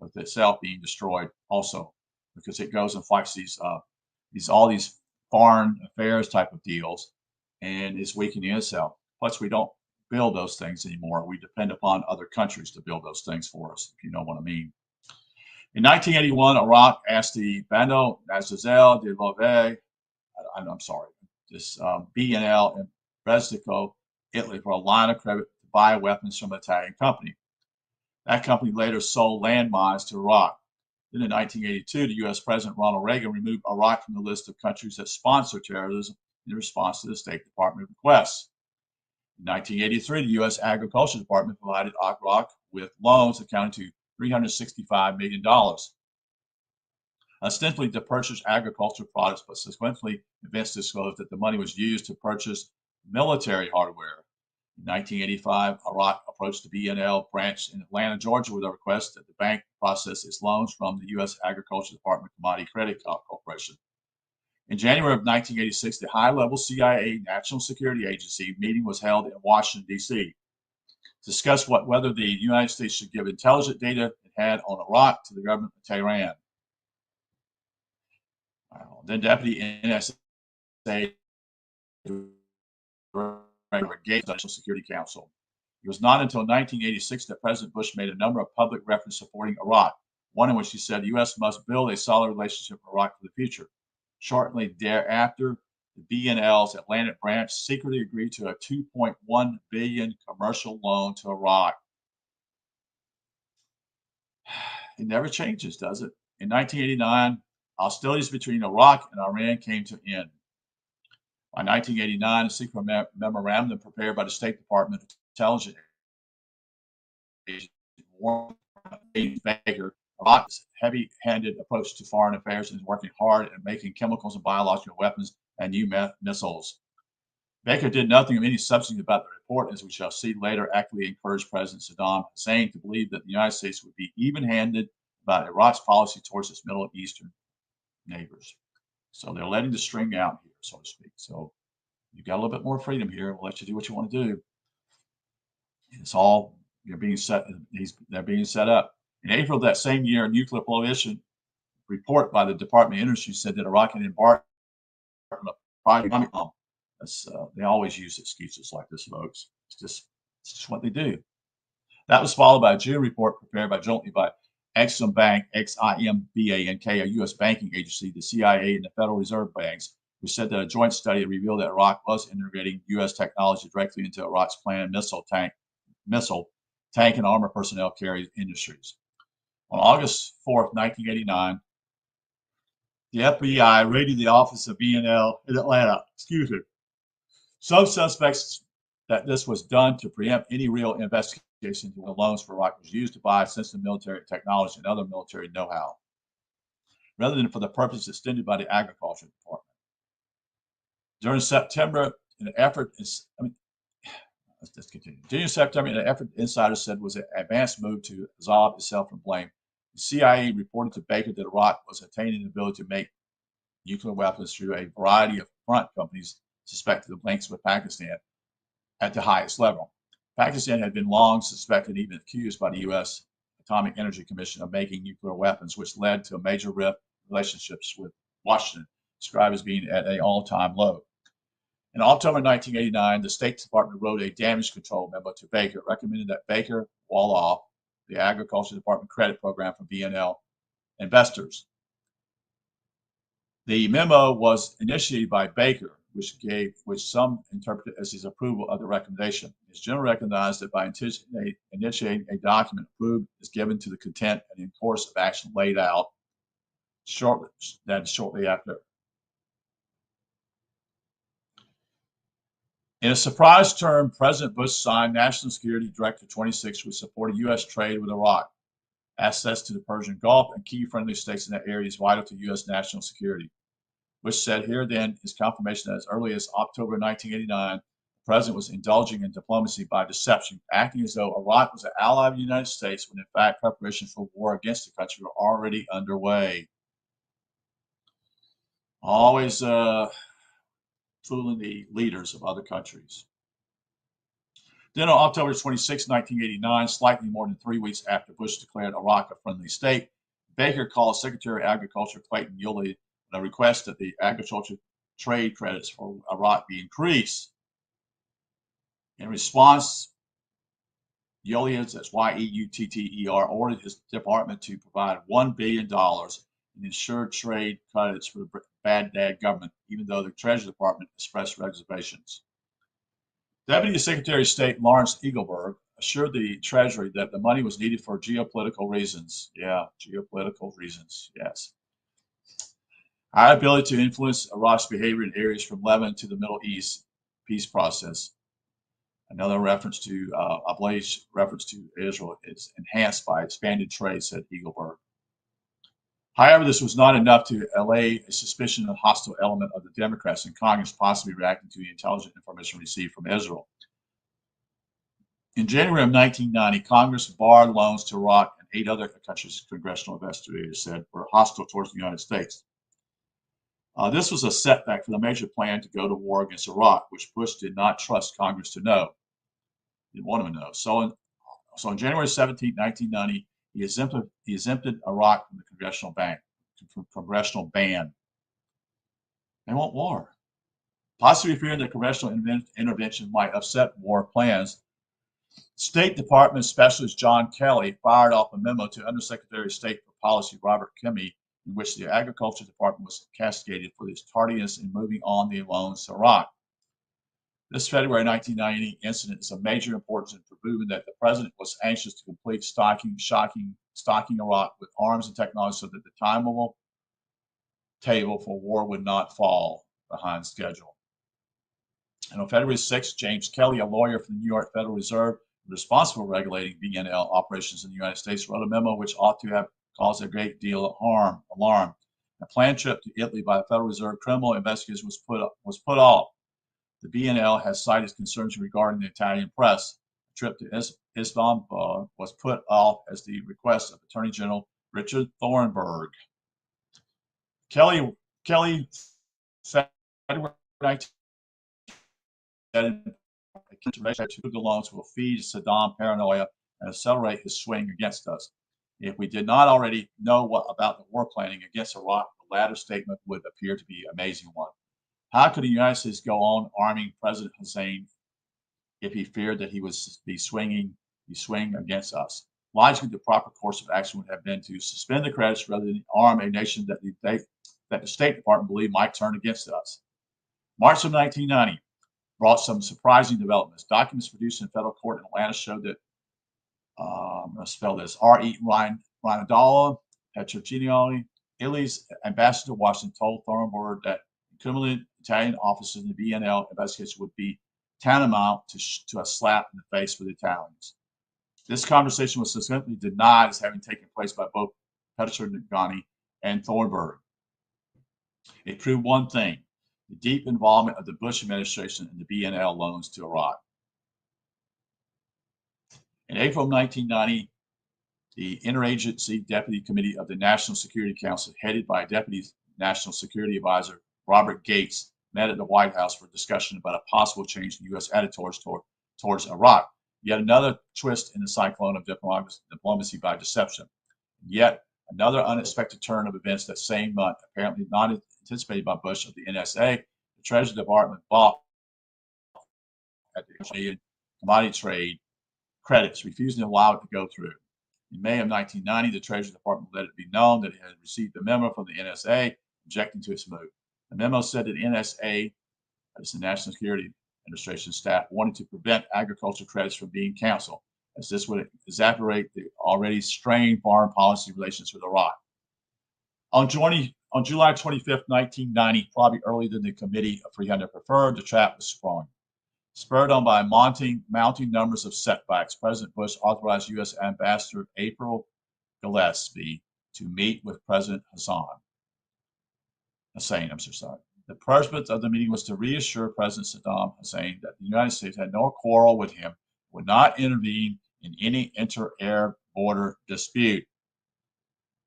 with itself being destroyed also, because it goes and fights all these foreign affairs type of deals and is weakening itself. Plus, we don't build those things anymore. We depend upon other countries to build those things for us, if you know what I mean. In 1981, Iraq asked the Bando Nazazel de Love, I'm sorry, this BNL in Brezdico, Italy, for a line of credit to buy weapons from an Italian company. That company later sold landmines to Iraq. Then in 1982, the U.S. President Ronald Reagan removed Iraq from the list of countries that sponsor terrorism in response to the State Department requests. In 1983, the U.S. Agriculture Department provided Iraq with loans amounting to $365 million, ostensibly to purchase agricultural products, but subsequently events disclosed that the money was used to purchase military hardware. In 1985, Iraq approached the BNL branch in Atlanta, Georgia, with a request that the bank process its loans from the U.S. Agriculture Department Commodity Credit Corporation. In January of 1986, the high-level CIA National Security Agency meeting was held in Washington, D.C. to discuss whether the United States should give intelligence data it had on Iraq to the government of Tehran. Then Deputy NSA Gates National Security Council. It was not until 1986 that President Bush made a number of public references supporting Iraq, one in which he said the U.S. must build a solid relationship with Iraq for the future. Shortly thereafter, the BNL's Atlantic branch secretly agreed to a $2.1 billion commercial loan to Iraq. It never changes, does it? In 1989, hostilities between Iraq and Iran came to an end. By 1989, a secret memorandum prepared by the State Department Intelligence Agency warned Baker Iraq's heavy-handed approach to foreign affairs and is working hard at making chemicals and biological weapons and new missiles. Baker did nothing of any substance about the report, as we shall see later, actively encouraged President Saddam Hussein to believe that the United States would be even-handed about Iraq's policy towards its Middle Eastern neighbors. So they're letting the string out here, so to speak. So you've got a little bit more freedom here. We'll let you do what you want to do. It's all they're being set up. In April of that same year, a nuclear prohibition report by the Department of Energy said that Iraq had embarked on a project bomb. They always use excuses like this, folks. It's just what they do. That was followed by a June report prepared jointly by Exim Bank, XIMBANK, a U.S. banking agency, the CIA, and the Federal Reserve Banks, which said that a joint study revealed that Iraq was integrating U.S. technology directly into Iraq's planned missile, tank, and armor personnel carrier industries. On August 4th, 1989, the FBI raided the office of BNL in Atlanta. Some suspects that this was done to preempt any real investigation into the loans for Iraq was used to buy sensitive military technology and other military know-how, rather than for the purpose extended by the Agriculture Department. During September, an effort is, let's continue. During September, an effort insiders said was an advanced move to absolve itself from blame. The CIA reported to Baker that Iraq was attaining the ability to make nuclear weapons through a variety of front companies suspected of links with Pakistan at the highest level. Pakistan had been long suspected, even accused by the U.S. Atomic Energy Commission of making nuclear weapons, which led to a major rift in relationships with Washington, described as being at an all-time low. In October 1989, the State Department wrote a damage control memo to Baker, recommending that Baker wall off the Agriculture Department credit program for BNL investors. The memo was initiated by Baker, which some interpreted as his approval of the recommendation. It's generally recognized that by initiating a document, approved is given to the content and in course of action laid out shortly after. In a surprise turn, President Bush signed National Security Directive 26, which supported U.S. trade with Iraq. Access to the Persian Gulf and key friendly states in that area is vital to U.S. national security. Bush said here then his confirmation that as early as October 1989, the president was indulging in diplomacy by deception, acting as though Iraq was an ally of the United States when in fact preparations for war against the country were already underway. Always fooling the leaders of other countries. Then on October 26, 1989, slightly more than 3 weeks after Bush declared Iraq a friendly state, Baker called Secretary of Agriculture Clayton Yulee a request that the agriculture trade credits for Iraq be increased. In response, Yulee, that's Y-E-U-T-T-E-R, ordered his department to provide $1 billion in insured trade credits for the Baghdad government, even though the Treasury Department expressed reservations. Deputy Secretary of State Lawrence Eagleburg assured the Treasury that the money was needed for geopolitical reasons. Yeah, geopolitical reasons, yes. Our ability to influence Iraq's behavior in areas from Lebanon to the Middle East peace process. Another reference to, I believe, reference to Israel is enhanced by expanded trade, said Eagleburg. However, this was not enough to allay a suspicion of hostile element of the Democrats in Congress possibly reacting to the intelligence information received from Israel. In January of 1990, Congress barred loans to Iraq and 8 other countries, congressional investigators said, were hostile towards the United States. This was a setback for the major plan to go to war against Iraq, which Bush did not trust Congress to know. He didn't want them to know. So on January 17, 1990, he exempted Iraq from the congressional ban. They want war. Possibly fearing that congressional intervention might upset war plans, State Department Specialist John Kelly fired off a memo to Undersecretary of State for Policy Robert Kemeny, in which the Agriculture Department was castigated for its tardiness in moving on the loans to Iraq. This February 1990 incident is of major importance in proving that the president was anxious to complete stocking Iraq with arms and technology so that the timeable table for war would not fall behind schedule. And on February 6, James Kelly, a lawyer from the New York Federal Reserve responsible for regulating BNL operations in the United States, wrote a memo which ought to have caused a great deal of alarm. A planned trip to Italy by the Federal Reserve criminal investigators was put off. The BNL has cited concerns regarding the Italian press. A trip to Istanbul was put off at the request of Attorney General Richard Thornburg. Kelly February 19 the loans will feed Saddam paranoia and accelerate his swing against us. If we did not already know about the war planning against Iraq, the latter statement would appear to be an amazing one. How could the United States go on arming President Hussein if he feared that he would be swinging against us? Logically, the proper course of action would have been to suspend the credits rather than arm a nation that the State Department believed might turn against us. March of 1990 brought some surprising developments. Documents produced in federal court in Atlanta showed that, I'm going to spell this, R.E. Ryanadala Petrocinelli, Italy's ambassador to Washington, told Thornburg that incumbent Italian officers in the BNL investigation would be tantamount to a slap in the face for the Italians. This conversation was subsequently denied as having taken place by both Petrocinelli and Thornburg. It proved one thing: the deep involvement of the Bush administration in the BNL loans to Iraq. In April 1990, the Interagency Deputy Committee of the National Security Council, headed by Deputy National Security Advisor Robert Gates, met at the White House for discussion about a possible change in U.S. attitudes towards Iraq. Yet another twist in the cyclone of diplomacy by deception. Yet another unexpected turn of events that same month, apparently not anticipated by Bush of the NSA, the Treasury Department balked at the Canadian commodity trade credits, refusing to allow it to go through. In May of 1990, the Treasury Department let it be known that it had received a memo from the NSA objecting to its move. The memo said that NSA, that's the National Security Administration staff, wanted to prevent agricultural credits from being canceled, as this would exacerbate the already strained foreign policy relations with Iraq. On July 25th, 1990, probably earlier than the Committee of 300 preferred, the trap was sprung. Spurred on by mounting numbers of setbacks, President Bush authorized U.S. Ambassador April Gillespie to meet with President Hussein. The purpose of the meeting was to reassure President Saddam Hussein that the United States had no quarrel with him, would not intervene in any inter-Arab border dispute.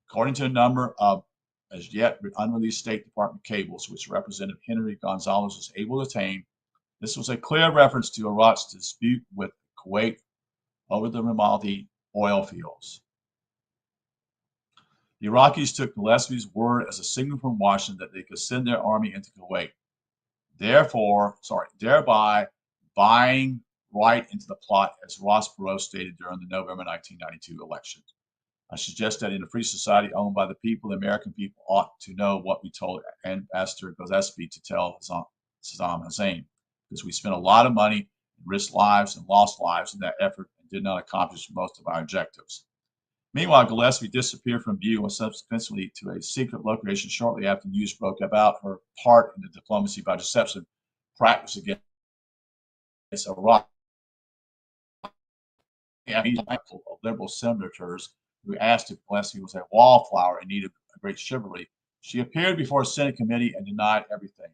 According to a number of as yet unreleased State Department cables, which Representative Henry Gonzalez was able to obtain, this was a clear reference to Iraq's dispute with Kuwait over the Ramadi oil fields. The Iraqis took Gillespie's word as a signal from Washington that they could send their army into Kuwait, thereby buying right into the plot, as Ross Perot stated during the November 1992 election. I suggest that in a free society owned by the people, the American people ought to know what we told Ambassador Gillespie to tell Saddam Hussein, because we spent a lot of money, risked lives, and lost lives in that effort and did not accomplish most of our objectives. Meanwhile, Gillespie disappeared from view and was subsequently to a secret location shortly after news broke about her part in the diplomacy by deception practice against Iraq. Of liberal senators who asked if Gillespie was a wallflower and needed a great chivalry, she appeared before a Senate committee and denied everything.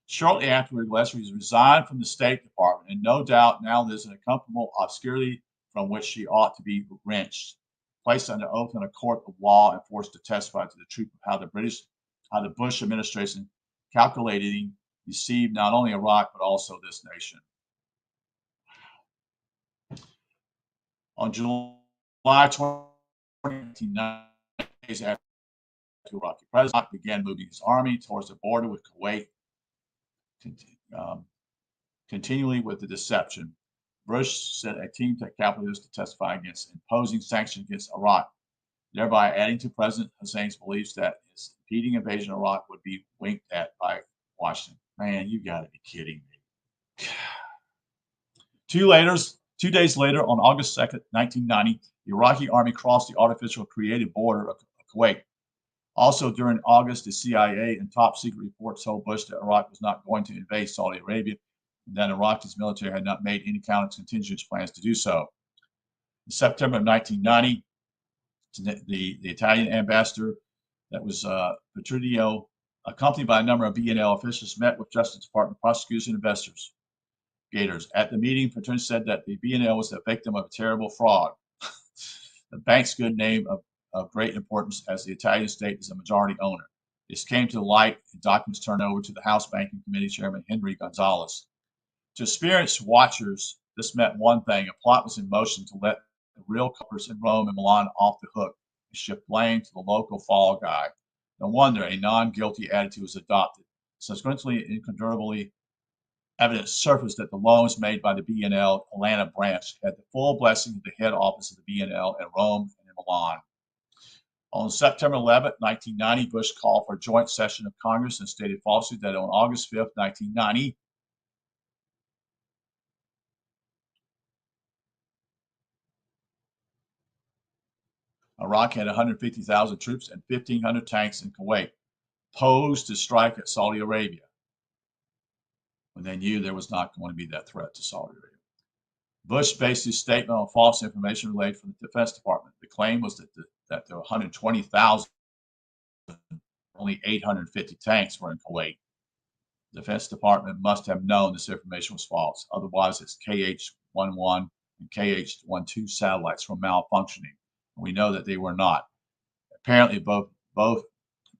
Shortly afterward, Gillespie resigned from the State Department and no doubt now lives in a comfortable obscurity from which she ought to be wrenched, placed under oath in a court of law and forced to testify to the truth of how the Bush administration calculating deceived not only Iraq but also this nation. On July 20, days after the Iraqi president began moving his army towards the border with Kuwait, continually with the deception, Bush sent a team to Capitol Hill to testify against imposing sanctions against Iraq, thereby adding to President Hussein's beliefs that his impending invasion of Iraq would be winked at by Washington. Man, you got to be kidding me. 2 days later, on August 2nd, 1990, the Iraqi army crossed the artificial created border of Kuwait. Also during August, the CIA and top secret reports told Bush that Iraq was not going to invade Saudi Arabia, and that Iraq's military had not made any contingency plans to do so. In September of 1990, the Italian ambassador, that was Petruccio, accompanied by a number of BNL officials, met with Justice Department prosecutors and investigators. At the meeting, Petruccio said that the BNL was the victim of a terrible fraud. The bank's good name of great importance, as the Italian state is a majority owner. This came to light in documents turned over to the House Banking Committee Chairman Henry Gonzalez. To experienced watchers, this meant one thing: a plot was in motion to let the real culprits in Rome and Milan off the hook and shift blame to the local fall guy. No wonder a non-guilty attitude was adopted. Subsequently, incontrovertibly, evidence surfaced that the loans made by the BNL Atlanta branch had the full blessing of the head office of the BNL in Rome and in Milan. On September 11, 1990, Bush called for a joint session of Congress and stated falsely that on August 5, 1990, Iraq had 150,000 troops and 1,500 tanks in Kuwait, posed to strike at Saudi Arabia, when they knew there was not going to be that threat to Saudi Arabia. Bush based his statement on false information relayed from the Defense Department. The claim was that there were 120,000, only 850 tanks were in Kuwait. The Defense Department must have known this information was false. Otherwise, its KH-11 and KH-12 satellites were malfunctioning. We know that they were not. Apparently,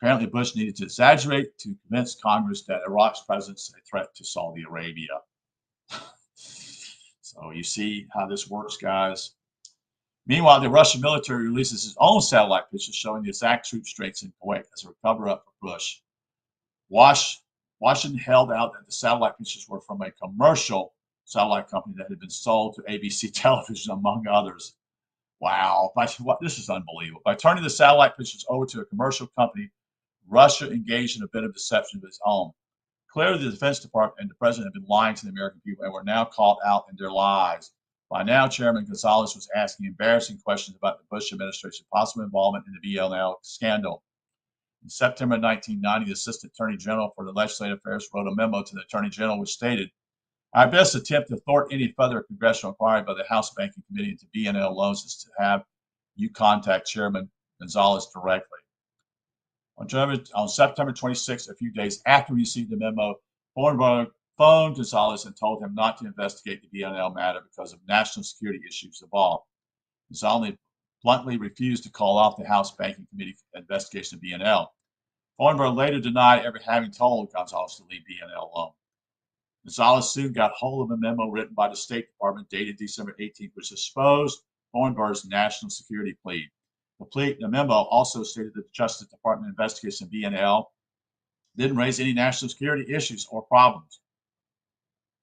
Apparently, Bush needed to exaggerate to convince Congress that Iraq's presence is a threat to Saudi Arabia. So you see how this works, guys. Meanwhile, the Russian military releases its own satellite pictures showing the exact troop strengths in Kuwait as a cover-up for Bush. Washington held out that the satellite pictures were from a commercial satellite company that had been sold to ABC television, among others. Wow, this is unbelievable. By turning the satellite pictures over to a commercial company, Russia engaged in a bit of deception of its own. Clearly, the Defense Department and the President have been lying to the American people and were now caught out in their lies. By now, Chairman Gonzalez was asking embarrassing questions about the Bush administration's possible involvement in the BLL scandal. In September 1990, the Assistant Attorney General for the Legislative Affairs wrote a memo to the Attorney General which stated, "Our best attempt to thwart any further congressional inquiry by the House Banking Committee into BNL loans is to have you contact Chairman Gonzalez directly." On September 26, a few days after we received the memo, Thornburg phoned Gonzalez and told him not to investigate the BNL matter because of national security issues involved. Gonzalez bluntly refused to call off the House Banking Committee investigation of BNL. Thornburg later denied ever having told Gonzalez to leave BNL alone. Gonzalez soon got hold of a memo written by the State Department dated December 18th, which exposed Thornburg's national security plea. The memo also stated that the Justice Department investigation of BNL didn't raise any national security issues or problems.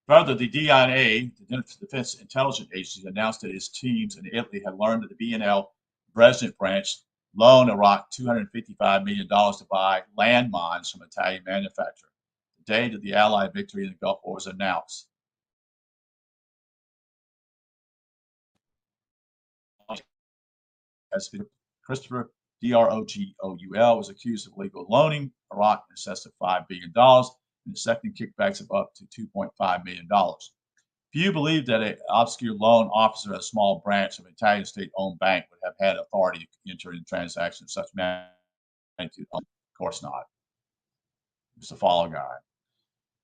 Further, the DIA, the Defense Intelligence Agency, announced that its teams in Italy had learned that the BNL Brezhnev branch loaned Iraq $255 million to buy landmines from Italian manufacturer the day that the Allied victory in the Gulf War was announced. As Christopher Drogoul was accused of illegal loaning Iraq in excess of $5 billion and accepting kickbacks of up to $2.5 million. Few believe that an obscure loan officer at a small branch of an Italian state-owned bank would have had authority to enter in transactions of such magnitude. Of course not. It's a follow guy.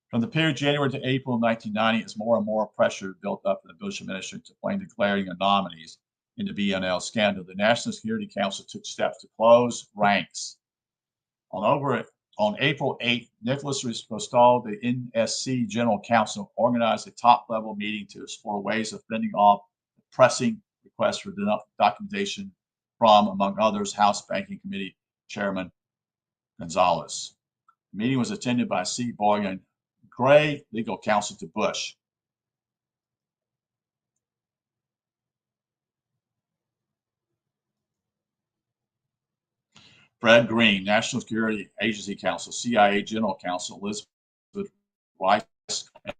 From the period January to April 1990, as more and more pressure built up in the Bush administration to blame the glaring anomalies in the BNL scandal, the National Security Council took steps to close ranks. On April 8, Nicholas Rostov, the NSC General Counsel, organized a top-level meeting to explore ways of fending off the pressing requests for documentation from, among others, House Banking Committee Chairman Gonzalez. The meeting was attended by C. Boyan Gray, legal counsel to Bush. Fred Green, National Security Agency Counsel, CIA General Counsel, Elizabeth Rice, and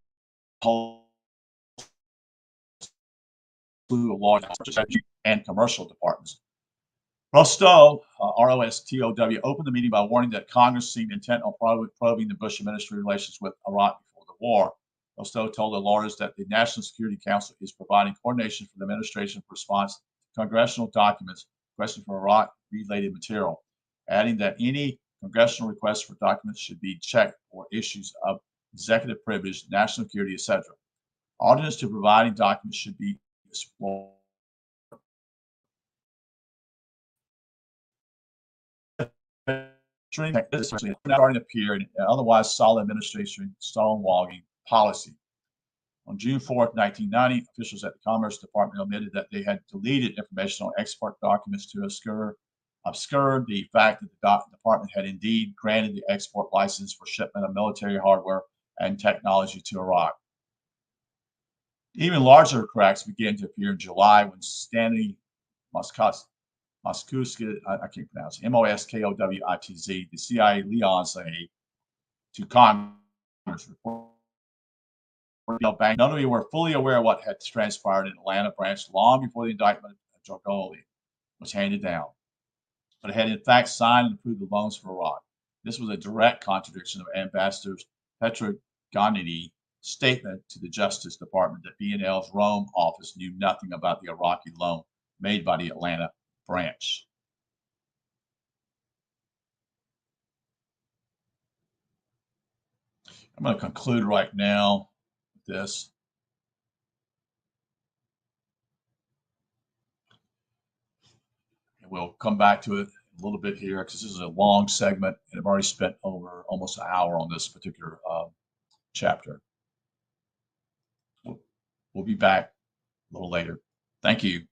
whole slew of law and commercial departments. Rostow, R-O-S-T-O-W, opened the meeting by warning that Congress seemed intent on probing the Bush administration relations with Iraq before the war. Rostow told the lawyers that the National Security Council is providing coordination for the administration for response to congressional documents, questions for Iraq-related material, adding that any congressional requests for documents should be checked for issues of executive privilege, national security, etc. Alternates to providing documents should be explored. Starting to appear in otherwise solid administration stonewalling policy. On June 4th, 1990, officials at the Commerce Department admitted that they had deleted information on export documents to obscure the fact that the department had indeed granted the export license for shipment of military hardware and technology to Iraq. Even larger cracks began to appear in July when Stanley Moskowitz, I can't pronounce it, Moskowitz, the CIA liaison to Congress, reported Bank. None of you were fully aware of what had transpired in Atlanta branch long before the indictment of Drogoul was handed down, but had in fact signed and approved the loans for Iraq. This was a direct contradiction of Ambassador Petrogani's statement to the Justice Department that BNL's Rome office knew nothing about the Iraqi loan made by the Atlanta branch. I'm going to conclude right now with this. And we'll come back to it a little bit here because this is a long segment and I've already spent over almost an hour on this particular chapter. We'll be back little later. Thank you.